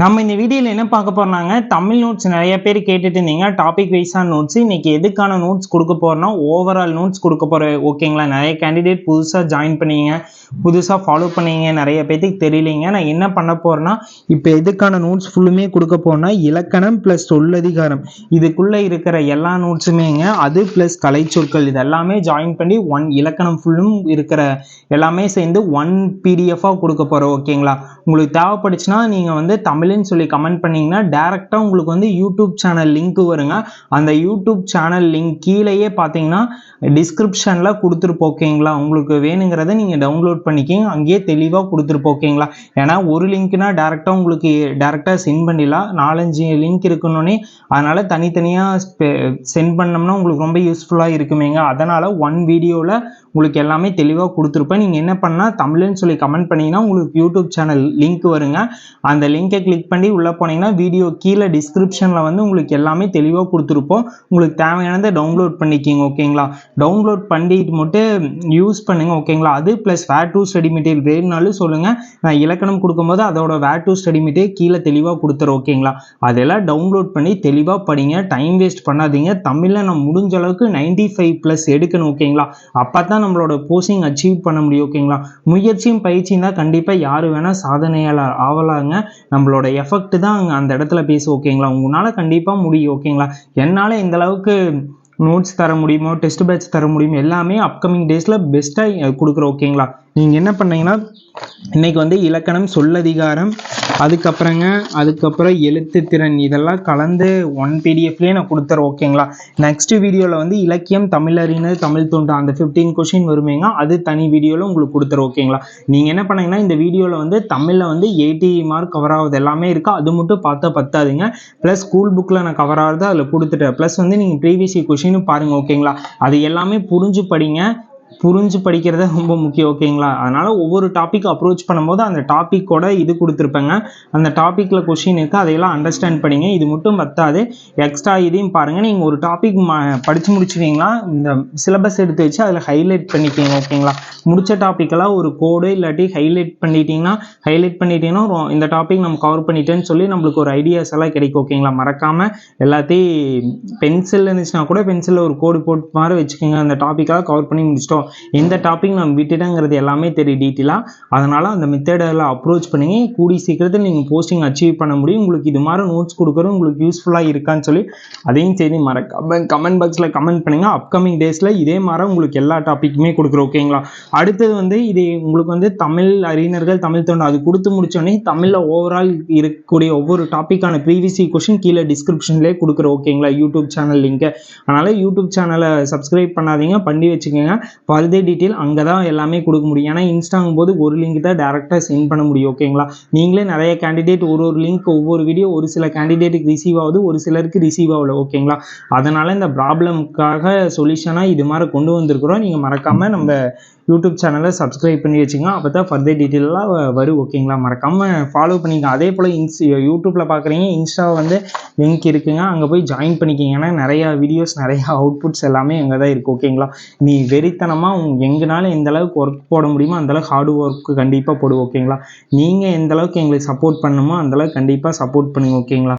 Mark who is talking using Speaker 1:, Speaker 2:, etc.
Speaker 1: நம்ம இந்த வீடியோல என்ன பார்க்க போறோம்னாங்க, தமிழ் நோட்ஸ் நெறைய பேர் கேட்டுட்டு இருந்தீங்க. டாபிக் வைஸா நோட்ஸ். இன்னைக்கு எதுக்கான நோட்ஸ் குடுக்க போறோம்னா, ஓவரால் நோட்ஸ் குடுக்க போறேன். ஓகேங்களா? நெறைய கேண்டிடேட் புதுசா ஜாயின் பண்ணீங்க. புதுசா ஃபாலோ பண்ணீங்க. நெறைய பேத்துக்கு தெரியலைங்க. நான் என்ன பண்ண போறேன்னா, இப்ப எதுக்கான நோட்ஸ் ஃபுல்லுமே குடுக்க போறேன்னா, இலக்கணம் பிளஸ் சொல்லதிகாரம். இதுக்குள்ள இருக்கிற எல்லா நோட்ஸுமேங்க, அது பிளஸ் கலைச்சொற்கள் இது எல்லாமே ஜாயின் பண்ணி இலக்கணம் ஃபுல்லும் இருக்கிற எல்லாமே சேர்ந்து பிடிஎஃப் குடுக்க போறோம். ஓகேங்களா? உங்களுக்கு தேவைப்பட்டுச்சுன்னா நீங்க வந்து தமிழ்னு சொல்லி கமெண்ட் பண்ணீங்கன்னா டைரக்டா உங்களுக்கு வந்து யூடியூப் சேனல் லிங்க் வருங்க. அந்த யூடியூப் சேனல் லிங்க் கீழேயே பார்த்தீங்கன்னா டிஸ்கிரிப்ஷன்ல கொடுத்துருப்போம். ஓகேங்களா? உங்களுக்கு வேணுங்கிறத நீங்க டவுன்லோட் பண்ணிக்கிங்க. அங்கேயே தெளிவா கொடுத்துருப்போம். ஓகேங்களா? ஏன்னா ஒரு லிங்க்னா உங்களுக்கு டைரக்டா சென்ட் பண்ணிடலாம். 4-5 லிங்க் இருக்கணும்னே அதனால தனித்தனியா சென்ட் பண்ணோம்னா உங்களுக்கு ரொம்ப யூஸ்ஃபுல்லா இருக்குமேங்க. அதனால வீடியோல உங்களுக்கு எல்லாமே தெளிவாக கொடுத்துருப்பேன். நீங்கள் என்ன பண்ணால் தமிழ்னு சொல்லி கமெண்ட் பண்ணிங்கன்னா உங்களுக்கு யூடியூப் சேனல் லிங்க் வருங்க. அந்த லிங்கை கிளிக் பண்ணி உள்ளே போனீங்கன்னா வீடியோ கீழே டிஸ்கிரிப்ஷனில் வந்து உங்களுக்கு எல்லாமே தெளிவாக கொடுத்துருப்போம். உங்களுக்கு தேவையானதை டவுன்லோட் பண்ணிக்கிங்க. ஓகேங்களா? டவுன்லோட் பண்ணிட்டு மட்டும் யூஸ் பண்ணுங்க. ஓகேங்களா? அது plus where to study material வேணும்னாலும் சொல்லுங்கள். நான் இலக்கணம் கொடுக்கும்போது அதோட வேர் டு ஸ்டடி மெட்டீரியல் கீழே தெளிவாக கொடுத்துறேன். ஓகேங்களா? அதெல்லாம் டவுன்லோட் பண்ணி தெளிவாக படிங்க. டைம் வேஸ்ட் பண்ணாதீங்க. தமிழில் நான் முடிஞ்ச அளவுக்கு 95+ எடுக்கணும். ஓகேங்களா? அப்போ தான் நம்மளோட போஸ்டிங் அச்சீவ் பண்ண முடியும். ஓகேங்களா? முயற்சியும் பயிற்சியும் தான் கண்டிப்பாக யாரு வேணால் சாதனையாளர் ஆகலாங்க. நம்மளோட எஃபெக்ட் தான் அந்த இடத்துல பேசும். ஓகேங்களா? உங்களால் கண்டிப்பாக முடியும். ஓகேங்களா? என்னால் இந்த அளவுக்கு நோட்ஸ் தர முடியுமோ, டெஸ்ட் பேட்ச் தர முடியுமோ எல்லாமே அப்கமிங் டேஸில் பெஸ்ட்டாக கொடுக்குறோம். ஓகேங்களா? நீங்கள் என்ன பண்ணீங்கன்னா இன்னைக்கு வந்து இலக்கணம் சொல்லதிகாரம் அதுக்கப்புறம் எழுத்து திறன் இதெல்லாம் கலந்து பிடிஎஃப்லேயே நான் கொடுத்துறேன். ஓகேங்களா? நெக்ஸ்ட் வீடியோவில் வந்து இலக்கியம் தமிழறிஞர் தமிழ் தொண்டு அந்த 15 கொஸ்டின் வருமேங்க. அது தனி வீடியோவில் உங்களுக்கு கொடுத்துறேன். ஓகேங்களா? நீங்கள் என்ன பண்ணீங்கன்னா இந்த வீடியோவில் வந்து தமிழில் வந்து 80 மார்க் கவர் ஆகுது எல்லாமே இருக்கா அது மட்டும் பார்த்தா பத்தாதுங்க. ப்ளஸ் ஸ்கூல் புக்கில் நான் கவர் ஆகுது அதில் கொடுத்துட்டேன். ப்ளஸ் வந்து நீங்கள் ப்ரீவியஸ் கொஸ்டினும் பாருங்கள். ஓகேங்களா? அது எல்லாமே புரிஞ்சு படிங்க. புரிஞ்சு படிக்கிறது ரொம்ப முக்கியம். ஓகேங்களா? அதனால ஒவ்வொரு டாபிக் அப்ரோச் பண்ணும்போது அந்த டாப்பிக்கோட இது கொடுத்துருப்பேங்க. அந்த டாப்பிக்கில் கொஸ்டின் இருக்குது அதையெல்லாம் அண்டர்ஸ்டாண்ட் பண்ணிங்க. இது மட்டும் பத்தாது, எக்ஸ்ட்ரா இதையும் பாருங்கள். நீங்கள் ஒரு டாபிக் படித்து முடிச்சுட்டீங்கன்னா இந்த சிலபஸ் எடுத்து வச்சு அதில் ஹைலைட் பண்ணிக்கிங்க. ஓகேங்களா? முடித்த டாப்பிக்கெல்லாம் ஒரு கோடு இல்லாட்டி ஹைலைட் பண்ணிட்டீங்கன்னா இந்த டாபிக் நம்ம கவர் பண்ணிட்டேன்னு சொல்லி நம்மளுக்கு ஒரு ஐடியாஸ் எல்லாம் கிடைக்கும். ஓகேங்களா? மறக்காமல் எல்லாத்தையும் பென்சில் இருந்துச்சுன்னா கூட பென்சிலில் ஒரு கோடு போட்டு மாதிரி வச்சுக்கோங்க. அந்த டாப்பிக்காக கவர் பண்ணி முடிச்சிட்டோம். எந்த டாபிக் நம்ம விட்டுட்டேங்கிறது எல்லாமே தெரியும் டீட்டெயிலாக. அதனால் அந்த மெத்தடெல்லாம் அப்ரோச் பண்ணி கூடி சீக்கிரத்தில் நீங்கள் போஸ்டிங் அச்சீவ் பண்ண முடியும். உங்களுக்கு இது மாதிரி நோட்ஸ் கொடுக்குறது உங்களுக்கு யூஸ்ஃபுல்லாக இருக்கான்னு சொல்லி அதையும் சரி மறக்காம கமெண்ட் பாக்ஸில் கமெண்ட் பண்ணுங்கள். அப்கமிங் டேஸில் இதே மாதிரி உங்களுக்கு எல்லா டாப்பிக்குமே கொடுக்குறோம். ஓகேங்களா? அடுத்தது வந்து இது உங்களுக்கு வந்து தமிழ் அறிஞர்கள் தமிழ் தொண்டு அது கொடுத்து முடிச்சோடனே தமிழில் ஓவரால் இருக்கக்கூடிய ஒவ்வொரு டாப்பிக்கான ப்ரீவியஸ் கொஸ்டின் கீழே டிஸ்கிரிப்ஷன்லேயே கொடுக்குறோம். ஓகேங்களா? YouTube channel link. அதனால் யூடியூப் சேனலை சப்ஸ்கிரைப் பண்ணாதீங்க, பண்ணி வச்சுக்கோங்க. ஃபர்தர் டீட்டெயில் அங்கே தான் எல்லாமே கொடுக்க முடியும். ஏன்னா இன்ஸ்டாங்கும் போது ஒரு லிங்க் தான் டேரெக்டாக சென்ட் பண்ண முடியும். ஓகேங்களா? நீங்களே நிறைய கேண்டிடேட் ஒரு லிங்க் ஒவ்வொரு வீடியோ ஒரு சில கேண்டிடேட்டுக்கு ரிசீவ் ஆகுது, ஒரு சிலருக்கு ரிசீவ் ஆகல. ஓகேங்களா? அதனால் இந்த ப்ராப்ளம்காக சொல்யூஷனாக இது மாதிரி கொண்டு வந்திருக்கிறோம். நீங்கள் மறக்காமல் நம்ம யூடியூப் சேனலை சப்ஸ்கிரைப் பண்ணி வச்சுங்க. அப்போ தான் ஃபர்தர் டீட்டெயிலாம் வரும். ஓகேங்களா? மறக்காமல் ஃபாலோ பண்ணிங்க. அதே போல் யூடியூப்பில் பார்க்குறீங்க, இன்ஸ்டாவை வந்து லிங்க் இருக்குங்க, அங்கே போய் ஜாயின் பண்ணிக்கிங்க. ஏன்னா நிறையா வீடியோஸ் நிறையா அவுட்புட்ஸ் எல்லாமே அங்கே தான் இருக்குது. ஓகேங்களா? நீ வெறித்தனமாக எங்கனாலும் எந்த அளவுக்கு ஒர்க் போட முடியுமோ அந்தளவுக்கு ஹார்ட் ஒர்க்கு கண்டிப்பாக போடுவோம். ஓகேங்களா? நீங்கள் எந்த அளவுக்கு எங்களுக்கு சப்போர்ட் பண்ணணுமோ அந்தளவுக்கு கண்டிப்பாக சப்போர்ட் பண்ணுங்க. ஓகேங்களா?